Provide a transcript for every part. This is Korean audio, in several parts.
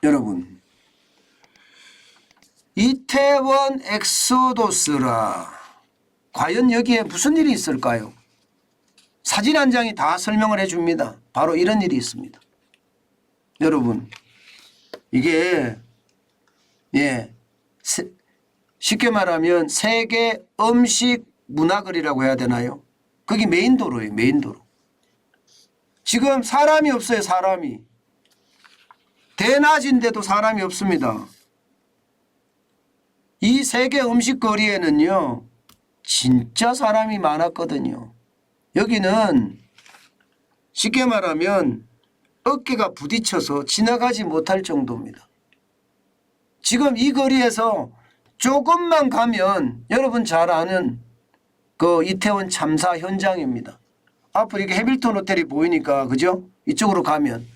여러분, 이태원 엑소도스라 과연 여기에 무슨 일이 있을까요? 사진 한 장이 다 설명을 해줍니다. 바로 이런 일이 있습니다. 여러분, 이게 쉽게 말하면 세계 음식 문화거리라고 해야 되나요? 거기 메인 도로예요. 메인 도로. 지금 사람이 없어요. 사람이. 대낮인데도 사람이 없습니다. 이 세계 음식거리에는요, 진짜 사람이 많았거든요. 여기는 쉽게 말하면 어깨가 부딪혀서 지나가지 못할 정도입니다. 지금 이 거리에서 조금만 가면 여러분 잘 아는 그 이태원 참사 현장입니다. 앞으로 이게 해밀턴 호텔이 보이니까, 그죠? 이쪽으로 가면.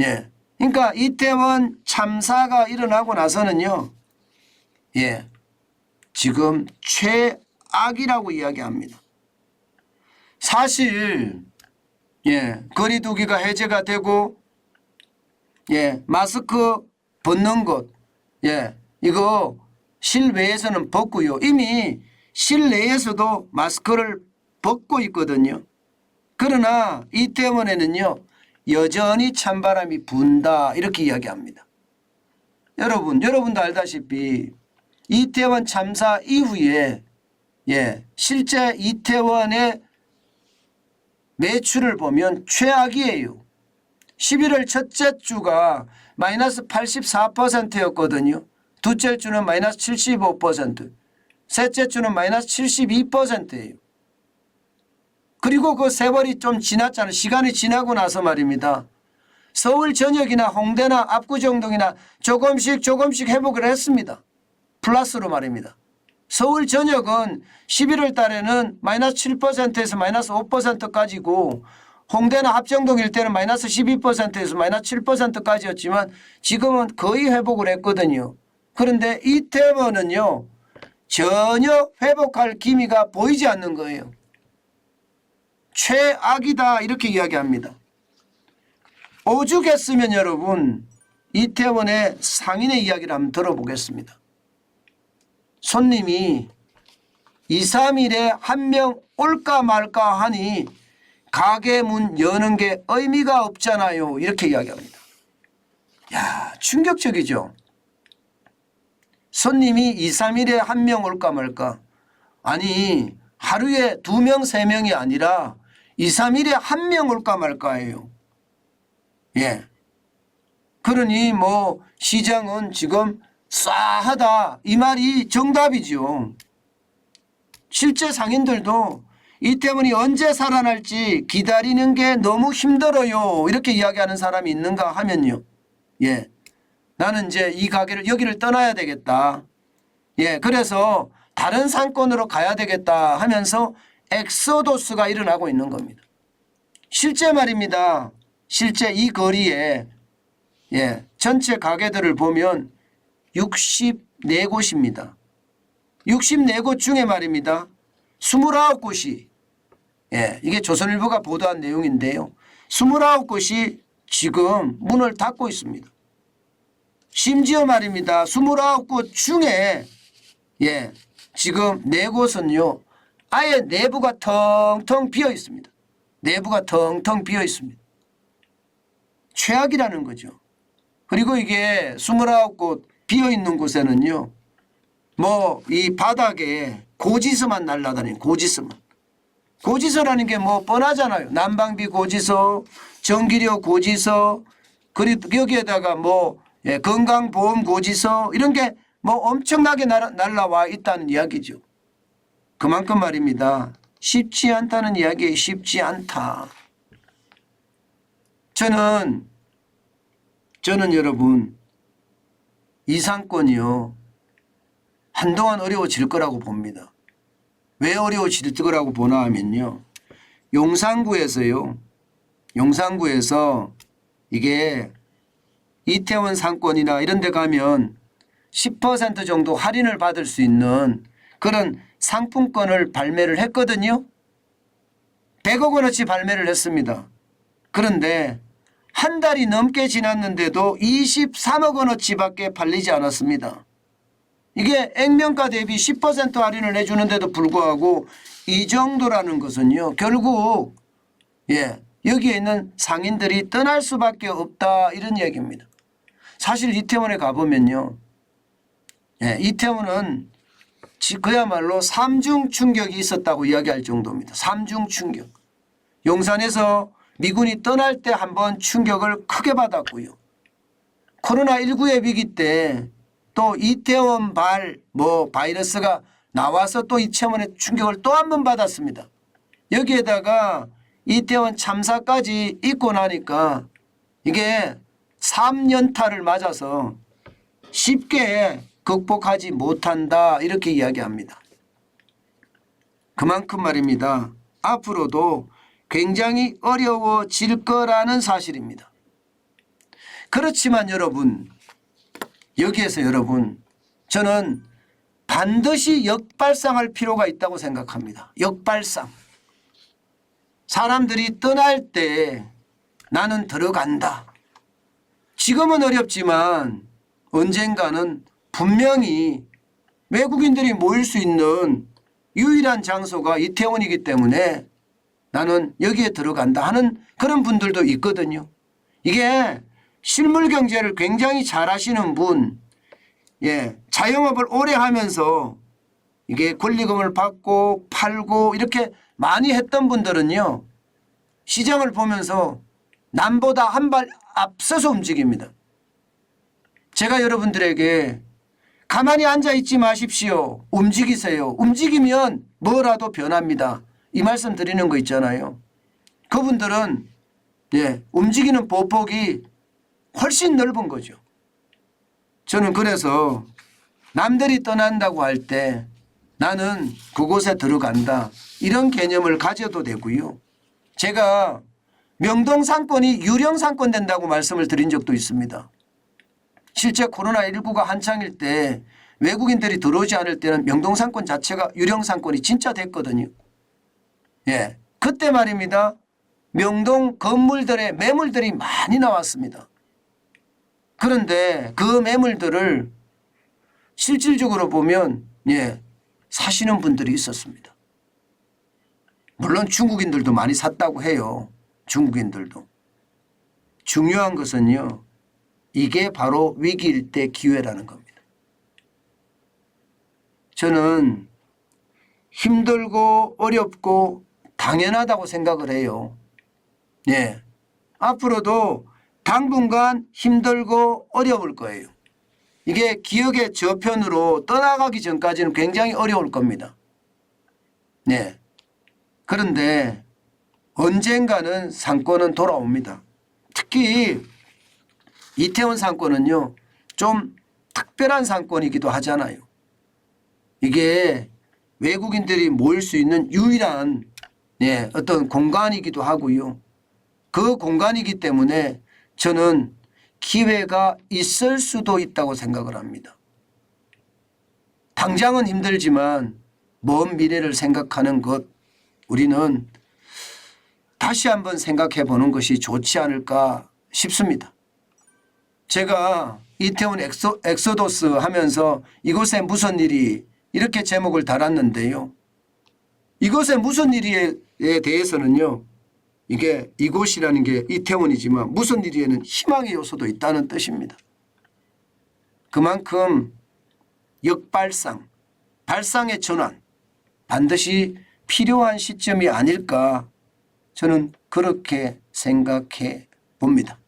예. 그러니까 이태원 참사가 일어나고 나서는요, 지금 최악이라고 이야기합니다. 사실, 거리두기가 해제가 되고, 마스크 벗는 것, 이거 실외에서는 벗고요. 이미 실내에서도 마스크를 벗고 있거든요. 그러나 이태원에는요, 여전히 찬바람이 분다 이렇게 이야기합니다. 여러분도 알다시피 이태원 참사 이후에 실제 이태원의 매출을 보면 최악이에요. 11월 첫째 주가 마이너스 84%였거든요. 둘째 주는 마이너스 75%, 셋째 주는 마이너스 72%예요. 그리고 그 세월이 좀 지났잖아요. 시간이 지나고 나서 말입니다. 서울 전역이나 홍대나 압구정동이나 조금씩 회복을 했습니다. 플러스로 말입니다. 서울 전역은 11월 달에는 마이너스 7%에서 마이너스 5%까지고 홍대나 합정동 일대는 마이너스 12%에서 마이너스 7%까지였지만 지금은 거의 회복을 했거든요. 그런데 이태원은요, 전혀 회복할 기미가 보이지 않는 거예요. 최악이다 이렇게 이야기합니다. 오죽했으면 여러분 이태원의 상인의 이야기를 한번 들어보겠습니다. 손님이 2, 3일에 한 명 올까 말까 하니 가게 문 여는 게 의미가 없잖아요 이렇게 이야기합니다. 야, 충격적이죠. 손님이 2, 3일에 한 명 올까 말까. 아니 하루에 2명 3명이 아니라 2, 3일에 한 명 올까 말까예요. 그러니 뭐 시장은 지금 싸하다 이 말이 정답이죠. 실제 상인들도 이태원이 언제 살아날지 기다리는 게 너무 힘들어요 이렇게 이야기하는 사람이 있는가 하면요, 나는 이제 이 가게를 여기를 떠나야 되겠다, 그래서 다른 상권으로 가야 되겠다 하면서 엑소도스가 일어나고 있는 겁니다. 실제 말입니다. 실제 이 거리에 전체 가게들을 보면 64곳입니다. 64곳 중에 말입니다. 29곳이 이게 조선일보가 보도한 내용인데요. 29곳이 지금 문을 닫고 있습니다. 심지어 말입니다. 29곳 중에 지금 4곳은요. 아예 내부가 텅텅 비어 있습니다. 내부가 텅텅 비어 있습니다. 최악이라는 거죠. 그리고 이게 29곳 비어 있는 곳에는요, 뭐 이 바닥에 고지서만 날라다니는 고지서만. 고지서라는 게 뭐 뻔하잖아요. 난방비 고지서, 전기료 고지서, 그리고 여기에다가 뭐 건강보험 고지서 이런 게 뭐 엄청나게 날라와 있다는 이야기죠. 그만큼 말입니다. 쉽지 않다는 이야기에 쉽지 않다. 저는 여러분 이 상권이요 한동안 어려워질 거라고 봅니다. 왜 어려워질 거라고 보나 하면요, 용산구에서 이게 이태원 상권이나 이런 데 가면 10% 정도 할인을 받을 수 있는 그런 상품권을 발매를 했거든요. 100억 원어치 발매를 했습니다. 그런데 한 달이 넘게 지났는데도 23억 원어치밖에 팔리지 않았습니다. 이게 액면가 대비 10% 할인을 해주는데도 불구하고 이 정도라는 것은요, 결국 여기에 있는 상인들이 떠날 수밖에 없다, 이런 얘기입니다. 사실 이태원에 가보면요, 이태원은 그야말로 삼중 충격이 있었다고 이야기할 정도입니다. 삼중 충격. 용산에서 미군이 떠날 때 한번 충격을 크게 받았고요. 코로나19의 위기 때 또 이태원 바이러스가 나와서 또 이태원의 충격을 또 한 번 받았습니다. 여기에다가 이태원 참사까지 있고 나니까 이게 3연타를 맞아서 쉽게 극복하지 못한다, 이렇게 이야기합니다. 그만큼 말입니다. 앞으로도 굉장히 어려워질 거라는 사실입니다. 그렇지만 여러분, 여기에서 저는 반드시 역발상할 필요가 있다고 생각합니다. 역발상. 사람들이 떠날 때 나는 들어간다. 지금은 어렵지만 언젠가는 분명히 외국인들이 모일 수 있는 유일한 장소가 이태원이기 때문에 나는 여기에 들어간다 하는 그런 분들도 있거든요. 이게 실물 경제를 굉장히 잘 하시는 분, 자영업을 오래 하면서 이게 권리금을 받고 팔고 이렇게 많이 했던 분들은요, 시장을 보면서 남보다 한 발 앞서서 움직입니다. 제가 여러분들에게 가만히 앉아 있지 마십시오. 움직이세요. 움직이면 뭐라도 변합니다. 이 말씀 드리는 거 있잖아요. 그분들은 움직이는 보폭이 훨씬 넓은 거죠. 저는 그래서 남들이 떠난다고 할 때 나는 그곳에 들어간다, 이런 개념을 가져도 되고요. 제가 명동상권이 유령상권 된다고 말씀을 드린 적도 있습니다. 실제 코로나19가 한창일 때 외국인들이 들어오지 않을 때는 명동상권 자체가 유령상권이 진짜 됐거든요. 그때 말입니다. 명동 건물들의 매물들이 많이 나왔습니다. 그런데 그 매물들을 실질적으로 보면 사시는 분들이 있었습니다. 물론 중국인들도 많이 샀다고 해요. 중국인들도. 중요한 것은요, 이게 바로 위기일 때 기회라는 겁니다. 저는 힘들고 어렵고 당연하다고 생각을 해요. 앞으로도 당분간 힘들고 어려울 거예요. 이게 기억의 저편으로 떠나가기 전까지는 굉장히 어려울 겁니다. 그런데 언젠가는 상권은 돌아옵니다. 특히 이태원 상권은요, 좀 특별한 상권이기도 하잖아요. 이게 외국인들이 모일 수 있는 유일한 어떤 공간이기도 하고요. 그 공간이기 때문에 저는 기회가 있을 수도 있다고 생각을 합니다. 당장은 힘들지만 먼 미래를 생각하는 것, 우리는 다시 한번 생각해 보는 것이 좋지 않을까 싶습니다. 제가 이태원 엑소더스 하면서 이곳에 무슨 일이, 이렇게 제목을 달았는데요. 이곳에 무슨 일이에 대해서는요, 이게 이곳이라는 게 이태원이지만 무슨 일이에는 희망의 요소도 있다는 뜻입니다. 그만큼 역발상, 발상의 전환, 반드시 필요한 시점이 아닐까, 저는 그렇게 생각해 봅니다.